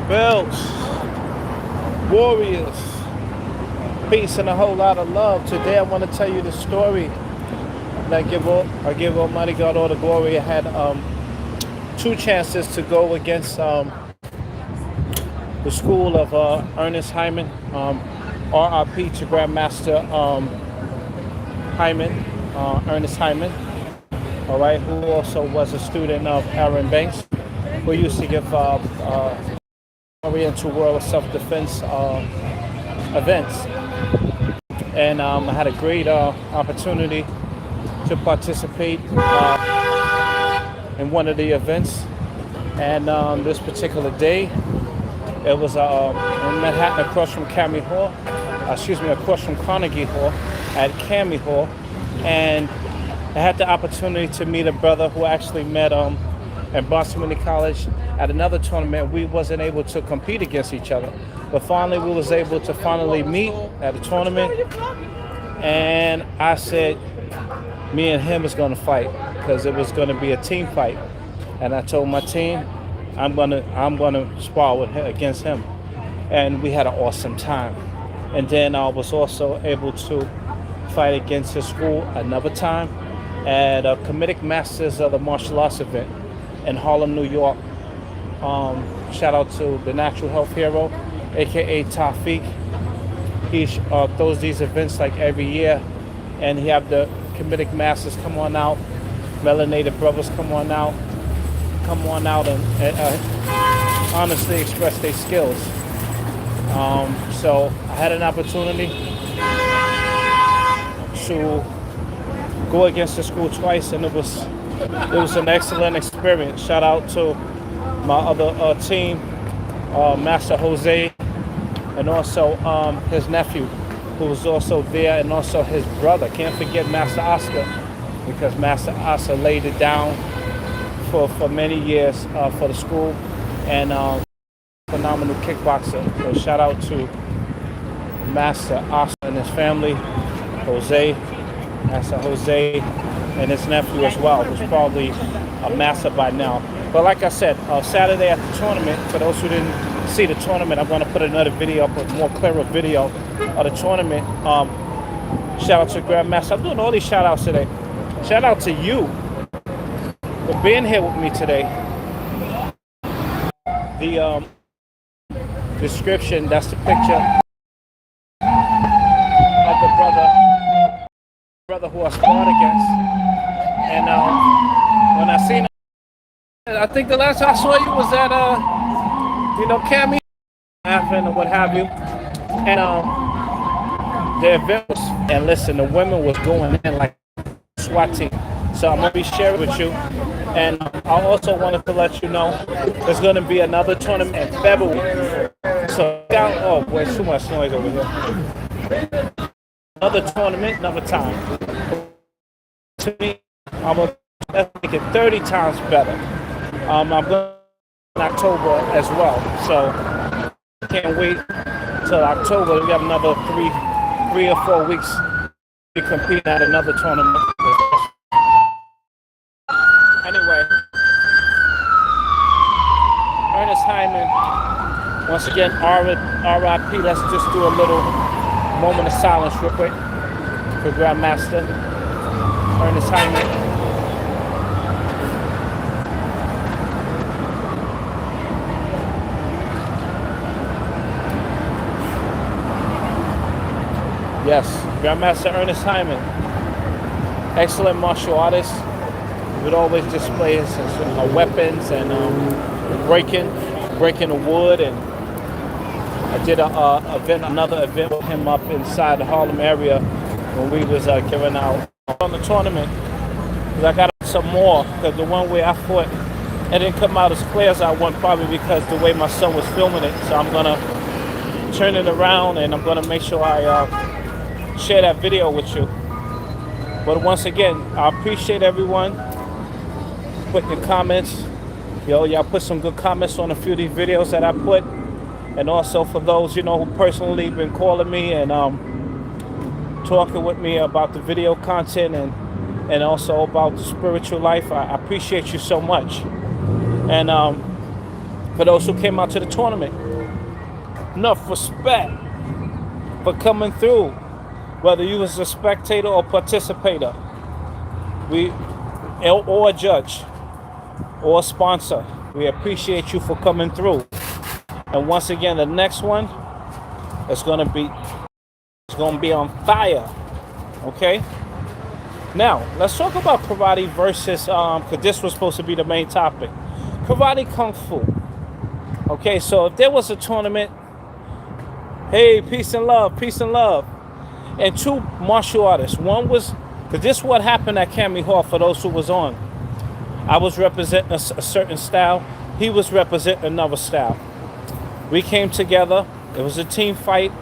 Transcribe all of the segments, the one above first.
Belts, warriors, peace and a whole lot of love. Today I want to tell you the story. And I give Almighty God all the glory. I had two chances to go against the school of Ernest Hyman, RIP to Grandmaster Hyman, Ernest Hyman, all right, who also was a student of Aaron Banks, who used to give Oriental World of Self-Defense events. And I had a great opportunity to participate in one of the events. And this particular day, it was in Manhattan across from across from Carnegie Hall at Cami Hall. And I had the opportunity to meet a brother who actually met at Boston Community College at another tournament. We wasn't able to compete against each other, but finally we was able to finally meet at a tournament. And I said, me and him is going to fight because it was going to be a team fight. And I told my team, I'm gonna spar against him, and we had an awesome time. And then I was also able to fight against his school another time at a Comedic Masters of the Martial Arts event in Harlem, New York. Shout out to the Natural Health Hero, aka Tafiq. He throws these events like every year, and he have the Comedic Masters come on out, Melanated Brothers come on out and honestly express their skills. So I had an opportunity to go against the school twice, and it was an excellent experience. Shout out to my other team, Master Jose, and also his nephew, who was also there, and also his brother. Can't forget Master Oscar, because Master Oscar laid it down for many years for the school, and phenomenal kickboxer. So shout out to Master Oscar and his family, Master Jose, and his nephew as well, who's probably a master by now. But like I said, Saturday at the tournament, for those who didn't see the tournament, I'm going to put another video up, a more clearer video of the tournament. Shout out to Grandmaster. I'm doing all these shout outs today. Shout out to you for being here with me today. The description, that's the picture of the brother who I sparred against. And when I seen him, I think the last time I saw you was at Cami or what have you. And the event was, and listen, the women was going in like SWAT team. So I'm gonna be sharing with you. And I also wanted to let you know there's going to be another tournament in February. So, there's too much noise over here. Another tournament, another time. To me, I'm going to make it 30 times better. I'm going in October as well. So, can't wait till October. We have another three or 4 weeks to compete at another tournament. Anyway, Ernest Hyman, once again, RIP. Let's just do a little moment of silence real quick for Grandmaster Ernest Hyman. Yes, Grandmaster Ernest Hyman, excellent martial artist. Would always display his weapons and breaking the wood. And I did another event with him up inside the Harlem area when we was giving out on the tournament. Because I got some more, because the one way I fought, it didn't come out as clear as I want, probably because the way my son was filming it. So I'm gonna turn it around, and I'm gonna make sure I share that video with you. But once again, I appreciate everyone. Put your comments. Y'all put some good comments on a few of these videos that I put. And also for those, who personally been calling me and talking with me about the video content and also about the spiritual life. I appreciate you so much. And For those who came out to the tournament, enough respect for coming through, whether you was a spectator or participator, or a judge or a sponsor. We appreciate you for coming through. And once again, the next one is going to be on fire. Okay. Now let's talk about karate versus because this was supposed to be the main topic. Karate Kung Fu. Okay, so if there was a tournament, hey, peace and love, and two martial artists. One was, because this is what happened at Kami Hall for those who was on. I was representing a certain style. He was representing another style. We came together. It was a team fight.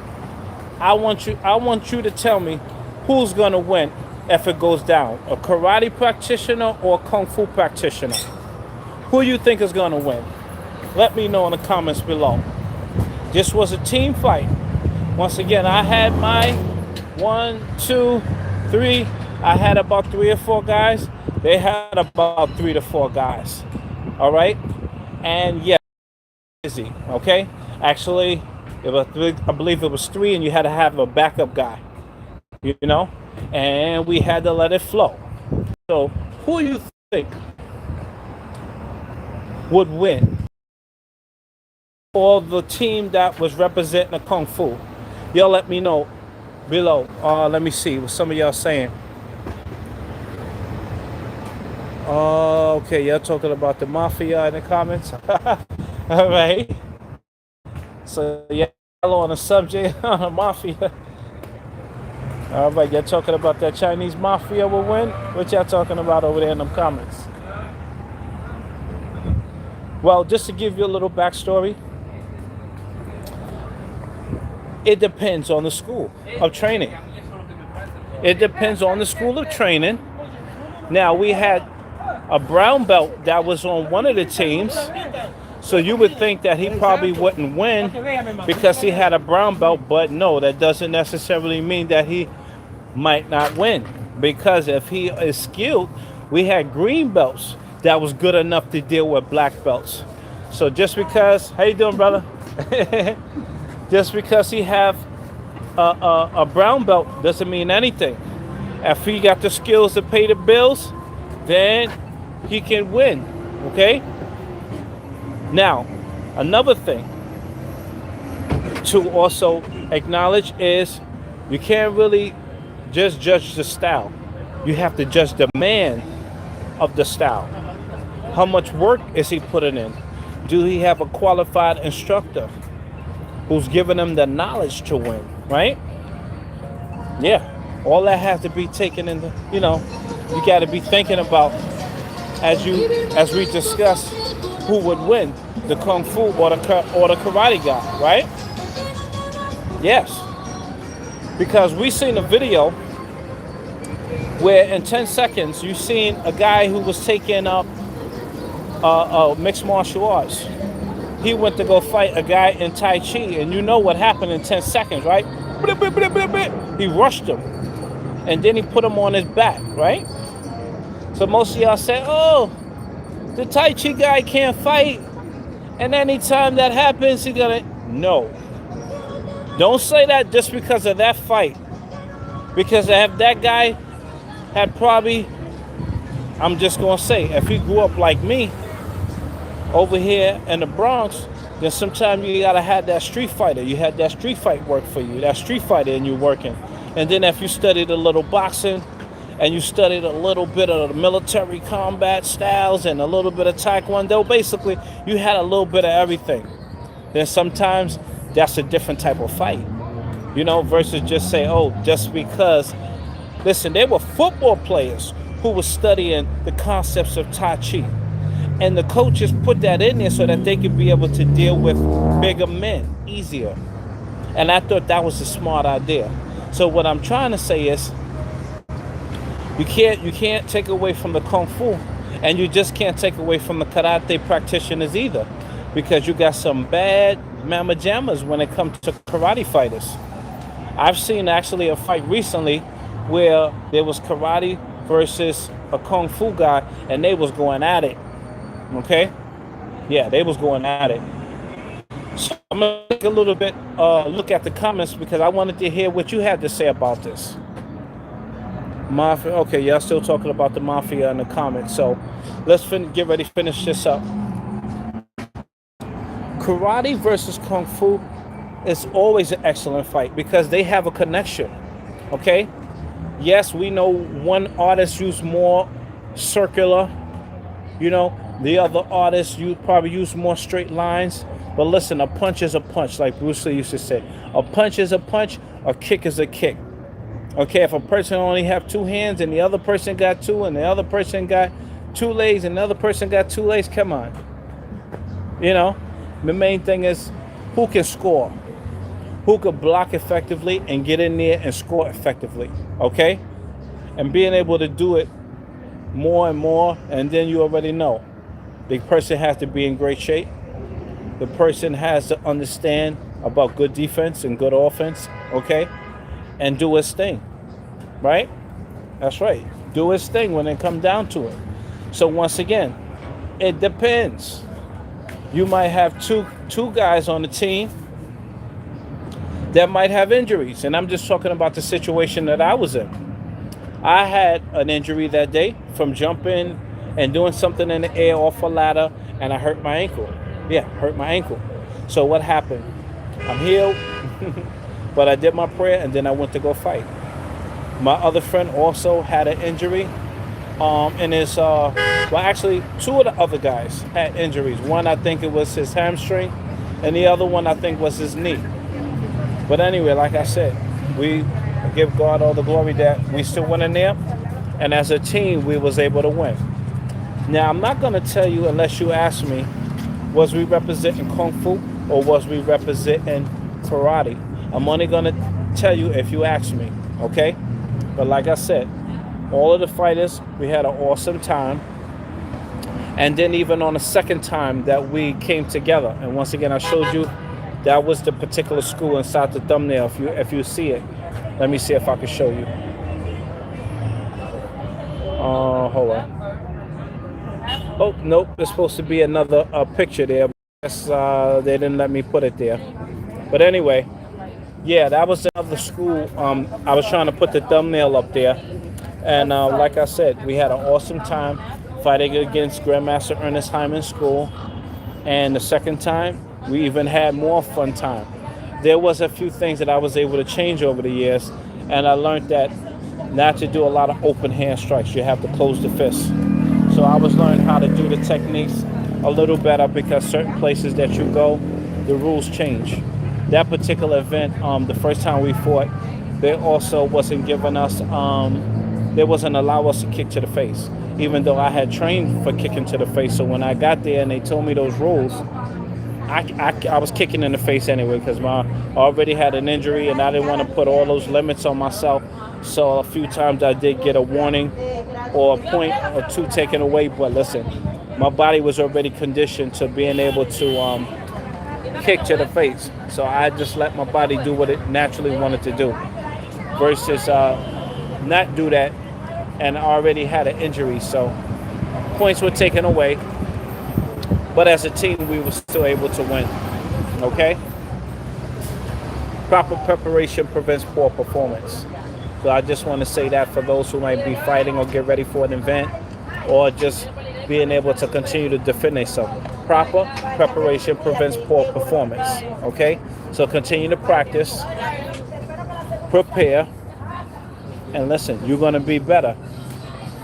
I want you to tell me who's gonna win if it goes down. A karate practitioner or a kung fu practitioner? Who you think is gonna win? Let me know in the comments below. This was a team fight. Once again, I had my 1, 2, 3. I had about 3 or 4 guys. They had about 3 to 4 guys. All right? And yeah, busy. Okay? Actually, I believe it was 3, and you had to have a backup guy. You know? And we had to let it flow. So, who you think would win? Or the team that was representing the Kung Fu? Y'all let me know below. Let me see what some of y'all saying. Okay, y'all talking about the mafia in the comments. All right. So y'all on the subject on the mafia. All right, y'all talking about that Chinese mafia will win? What y'all talking about over there in them comments? Well, just to give you a little backstory, it depends on the school of training. It depends on the school of training. Now, we had a brown belt that was on one of the teams, so you would think that he probably wouldn't win because he had a brown belt, but no, that doesn't necessarily mean that he might not win, because if he is skilled, we had green belts that was good enough to deal with black belts. So just because, how you doing, brother? Just because he have a brown belt doesn't mean anything. If he got the skills to pay the bills, then he can win. Okay? Now, another thing to also acknowledge is you can't really just judge the style. You have to judge the man of the style. How much work is he putting in? Do he have a qualified instructor who's giving him the knowledge to win, right? Yeah, all that has to be taken into, you got to be thinking about as we discuss who would win, the Kung Fu or the karate guy, right? Yes, because we seen a video where in 10 seconds you seen a guy who was taking up mixed martial arts. He went to go fight a guy in Tai Chi, and you know what happened in 10 seconds, right? He rushed him, and then he put him on his back, right? So most of y'all say, oh, the Tai Chi guy can't fight, and anytime that happens, he's gonna... No. Don't say that just because of that fight. Because if that guy had probably... I'm just gonna say, if he grew up like me, over here in the Bronx, then sometimes you gotta have that street fighter. You had that street fight work for you, that street fighter, and you're working. And then if you studied a little boxing, and you studied a little bit of the military combat styles and a little bit of Taekwondo, basically, you had a little bit of everything. Then sometimes that's a different type of fight, versus just say, oh, just because. Listen, they were football players who were studying the concepts of Tai Chi. And the coaches put that in there so that they could be able to deal with bigger men easier. And I thought that was a smart idea. So what I'm trying to say is, you can't take away from the Kung Fu, and you just can't take away from the karate practitioners either, because you got some bad mamma jammas when it comes to karate fighters. I've seen actually a fight recently where there was karate versus a Kung Fu guy, and they was going at it. Okay? Yeah, they was going at it. So I'm gonna take a little bit look at the comments because I wanted to hear what you had to say about this. Mafia. Okay, y'all still talking about the mafia in the comments. So let's get ready to finish this up. Karate versus Kung Fu is always an excellent fight because they have a connection. Okay? Yes, we know one artist used more circular, you know, the other artists you probably use more straight lines. But listen, a punch is a punch, like Bruce Lee used to say. A punch is a punch, a kick is a kick. Okay, if a person only have two hands and the other person got two and the other person got two legs and the other person got two legs, come on. You know, the main thing is who can score, who could block effectively and get in there and score effectively, okay? And being able to do it more and more, and then you already know. The person has to be in great shape. The person has to understand about good defense and good offense, okay? And do his thing, right? That's right. Do his thing when it comes down to it. So once again, it depends. You might have two guys on the team that might have injuries. And I'm just talking about the situation that I was in. I had an injury that day from jumping and doing something in the air off a ladder, and I hurt my ankle. Yeah, hurt my ankle. So what happened? I'm healed, but I did my prayer, and then I went to go fight. My other friend also had an injury. And his, well, actually, two of the other guys had injuries. One, I think it was his hamstring, and the other one, I think, was his knee. But anyway, like I said, we give God all the glory that we still went in there, and as a team, we was able to win. Now, I'm not going to tell you unless you ask me, was we representing Kung Fu or was we representing karate? I'm only going to tell you if you ask me, okay? But like I said, all of the fighters, we had an awesome time. And then even on the second time that we came together, and once again, I showed you that was the particular school inside the thumbnail. If you see it, let me see if I can show you. Hold on. Oh, nope, there's supposed to be another picture there. But they didn't let me put it there. But anyway, yeah, that was another school. I was trying to put the thumbnail up there. And like I said, we had an awesome time fighting against Grandmaster Ernest Hyman School. And the second time, we even had more fun time. There was a few things that I was able to change over the years. And I learned that not to do a lot of open hand strikes. You have to close the fist. So I was learning how to do the techniques a little better because certain places that you go, the rules change. That particular event, the first time we fought, they also wasn't giving us, they wasn't allow us to kick to the face, even though I had trained for kicking to the face. So when I got there and they told me those rules, I was kicking in the face anyway because I already had an injury and I didn't want to put all those limits on myself. So a few times I did get a warning or a point or two taken away. But listen, my body was already conditioned to being able to kick to the face. So I just let my body do what it naturally wanted to do versus not do that and I already had an injury. So points were taken away. But as a team, we were still able to win. Okay? Proper preparation prevents poor performance. So I just want to say that for those who might be fighting or get ready for an event or just being able to continue to defend themselves. Proper preparation prevents poor performance. Okay? So continue to practice, prepare, and listen, you're going to be better.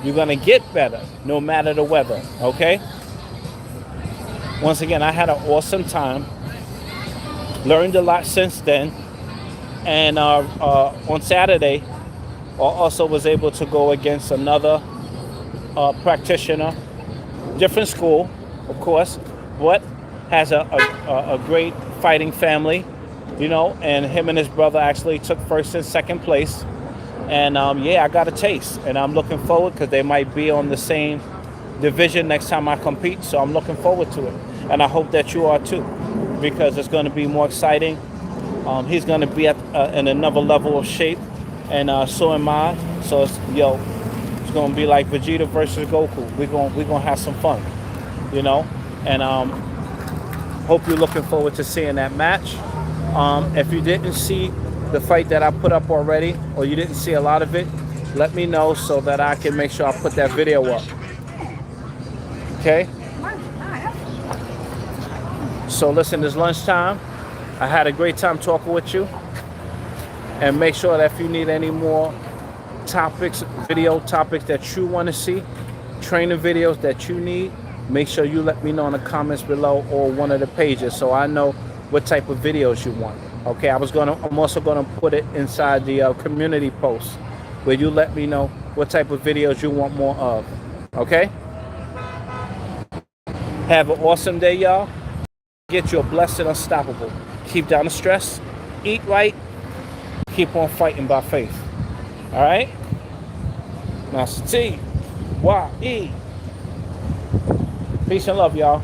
You're going to get better no matter the weather. Okay? Once again, I had an awesome time. Learned a lot since then. And on Saturday, I also was able to go against another practitioner, different school, of course, but has a great fighting family, you know, and him and his brother actually took first and second place. And yeah, I got a taste, and I'm looking forward because they might be on the same division next time I compete, so I'm looking forward to it. And I hope that you are too, because it's going to be more exciting. He's going to be at in another level of shape, and so am I. So it's going to be like Vegeta versus Goku. We're gonna have some fun, you know. And Hope you're looking forward to seeing that match. If you didn't see the fight that I put up already, or you didn't see a lot of it, let me know so that I can make sure I put that video up. Okay? So listen, it's lunchtime. I had a great time talking with you. And make sure that if you need any more topics, video topics that you want to see, training videos that you need, make sure you let me know in the comments below or one of the pages so I know what type of videos you want. Okay, I'm also gonna put it inside the community post where you let me know what type of videos you want more of. Okay? Have an awesome day, y'all. Get your blessed and unstoppable. Keep down the stress, eat right, keep on fighting by faith. All right? Now, T-Y-E. Peace and love, y'all.